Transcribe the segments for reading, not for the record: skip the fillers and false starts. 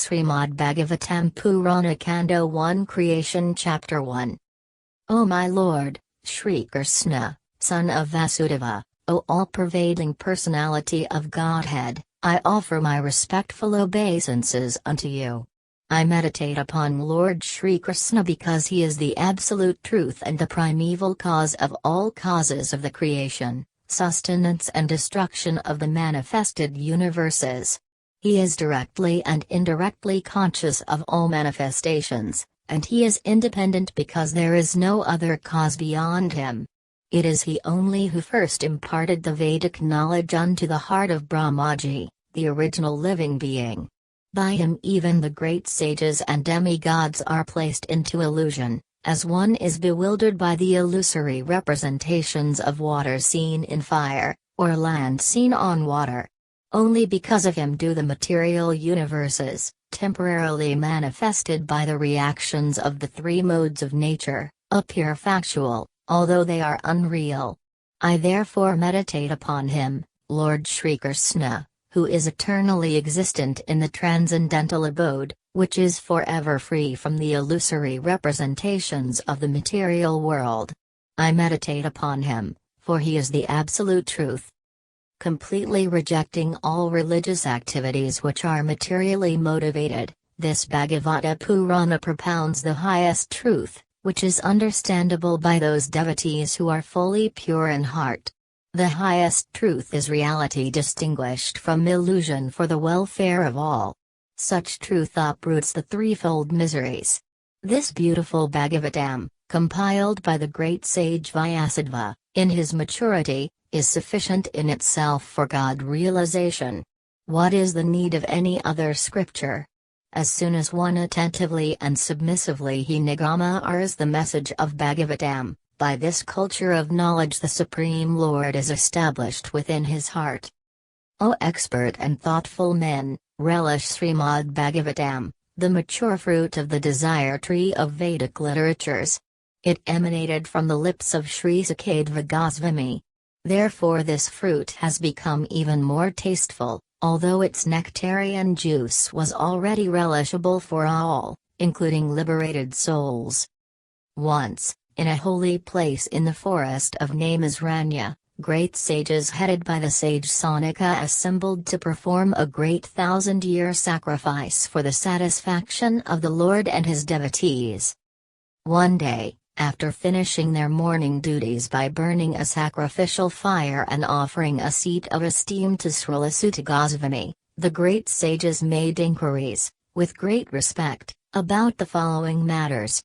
Srimad Bhagavatam Purana Canto 1 Creation Chapter 1. O my Lord, Shri Krishna, Son of Vasudeva, O all-pervading personality of Godhead, I offer my respectful obeisances unto you. I meditate upon Lord Shri Krishna because he is the absolute truth and the primeval cause of all causes of the creation, sustenance and destruction of the manifested universes. He is directly and indirectly conscious of all manifestations, and he is independent because there is no other cause beyond him. It is he only who first imparted the Vedic knowledge unto the heart of Brahmaji, the original living being. By him even the great sages and demigods are placed into illusion, as one is bewildered by the illusory representations of water seen in fire, or land seen on water. Only because of him do the material universes, temporarily manifested by the reactions of the three modes of nature, appear factual, although they are unreal. I therefore meditate upon him, Lord Shri Krishna, who is eternally existent in the transcendental abode, which is forever free from the illusory representations of the material world. I meditate upon him, for he is the absolute truth. Completely rejecting all religious activities which are materially motivated, this Bhagavata Purana propounds the highest truth, which is understandable by those devotees who are fully pure in heart. The highest truth is reality distinguished from illusion for the welfare of all. Such truth uproots the threefold miseries. This beautiful Bhagavatam, compiled by the great sage Vyasadeva, in his maturity, is sufficient in itself for God realization. What is the need of any other scripture? As soon as one attentively and submissively he nigamaras the message of Bhagavatam, by this culture of knowledge the Supreme Lord is established within his heart. O expert and thoughtful men, relish Srimad Bhagavatam, the mature fruit of the desire tree of Vedic literatures. It emanated from the lips of Sri Sukadeva Goswami. Therefore this fruit has become even more tasteful, although its nectarian juice was already relishable for all, including liberated souls. Once, in a holy place in the forest of Namasranya, great sages headed by the sage Saunaka assembled to perform a great 1,000-year sacrifice for the satisfaction of the Lord and his devotees. One day, after finishing their morning duties by burning a sacrificial fire and offering a seat of esteem to Srila Suta Goswami, the great sages made inquiries, with great respect, about the following matters.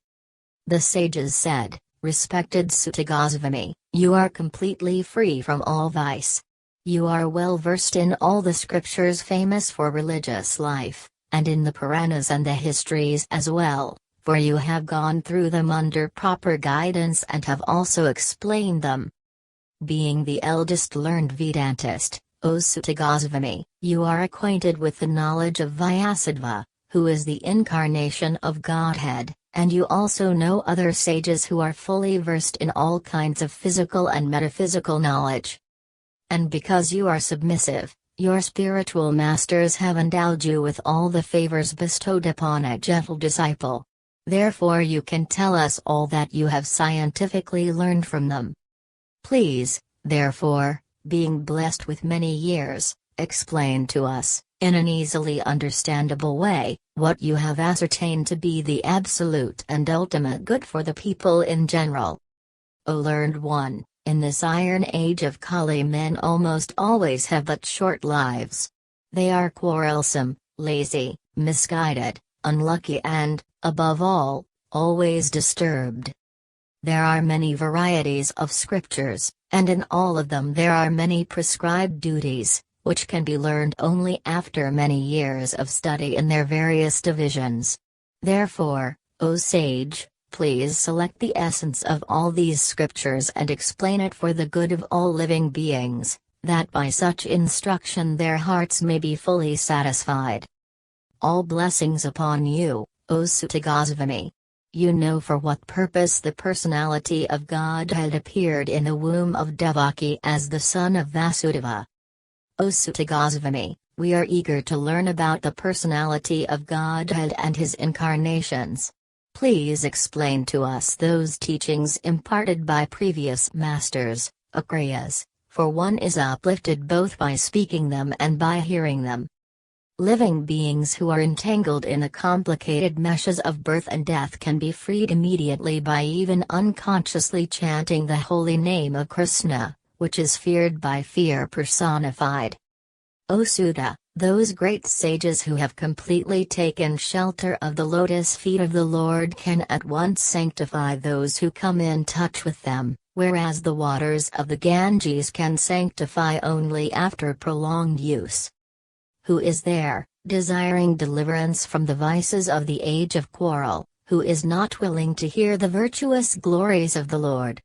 The sages said, "Respected Suta Goswami, you are completely free from all vice. You are well versed in all the scriptures famous for religious life, and in the Puranas and the histories as well, for you have gone through them under proper guidance and have also explained them. Being the eldest learned Vedantist, O Suta Goswami, you are acquainted with the knowledge of Vyasadeva, who is the incarnation of Godhead, and you also know other sages who are fully versed in all kinds of physical and metaphysical knowledge. And because you are submissive, your spiritual masters have endowed you with all the favors bestowed upon a gentle disciple. Therefore you can tell us all that you have scientifically learned from them. Please, therefore, being blessed with many years, explain to us, in an easily understandable way, what you have ascertained to be the absolute and ultimate good for the people in general. O learned one, in this iron age of Kali men almost always have but short lives. They are quarrelsome, lazy, misguided, unlucky and, above all, always disturbed. There are many varieties of scriptures, and in all of them there are many prescribed duties, which can be learned only after many years of study in their various divisions. Therefore, O sage, please select the essence of all these scriptures and explain it for the good of all living beings, that by such instruction their hearts may be fully satisfied. All blessings upon you, O Suta Goswami. You know for what purpose the personality of Godhead appeared in the womb of Devaki as the son of Vasudeva. O Suta Goswami, We are eager to learn about the personality of Godhead and his incarnations. Please explain to us those teachings imparted by previous masters, Acharyas, for one is uplifted both by speaking them and by hearing them. Living beings who are entangled in the complicated meshes of birth and death can be freed immediately by even unconsciously chanting the holy name of Krishna, which is feared by fear personified. O Sutta, those great sages who have completely taken shelter of the lotus feet of the Lord can at once sanctify those who come in touch with them, whereas the waters of the Ganges can sanctify only after prolonged use. Who is there, desiring deliverance from the vices of the age of quarrel, who is not willing to hear the virtuous glories of the Lord?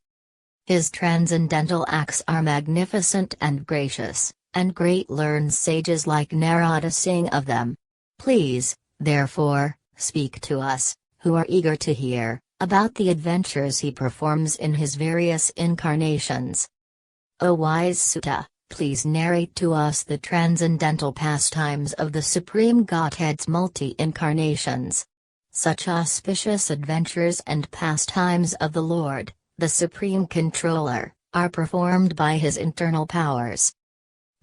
His transcendental acts are magnificent and gracious, and great learned sages like Narada sing of them. Please, therefore, speak to us, who are eager to hear, about the adventures he performs in his various incarnations. O wise Sutta, please narrate to us the transcendental pastimes of the Supreme Godhead's multi-incarnations. Such auspicious adventures and pastimes of the Lord, the Supreme Controller, are performed by his internal powers.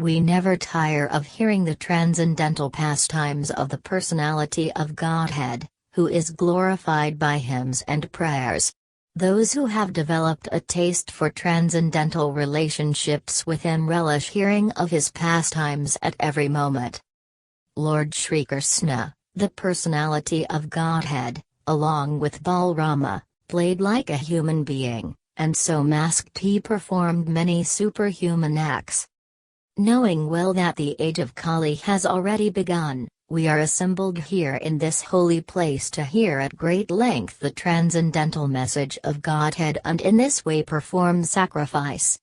We never tire of hearing the transcendental pastimes of the personality of Godhead, who is glorified by hymns and prayers. Those who have developed a taste for transcendental relationships with him relish hearing of his pastimes at every moment. Lord Sri Krishna, the personality of Godhead, along with Balarama, played like a human being, and so masked he performed many superhuman acts. Knowing well that the age of Kali has already begun, we are assembled here in this holy place to hear at great length the transcendental message of Godhead and in this way perform sacrifice.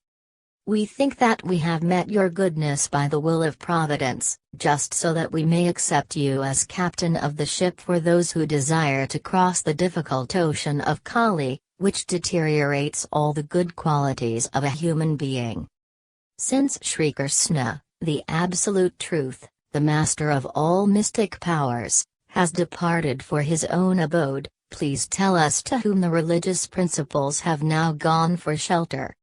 We think that we have met your goodness by the will of Providence, just so that we may accept you as captain of the ship for those who desire to cross the difficult ocean of Kali, which deteriorates all the good qualities of a human being. Since Sri Krishna, the Absolute Truth, the master of all mystic powers, has departed for his own abode, please tell us to whom the religious principles have now gone for shelter.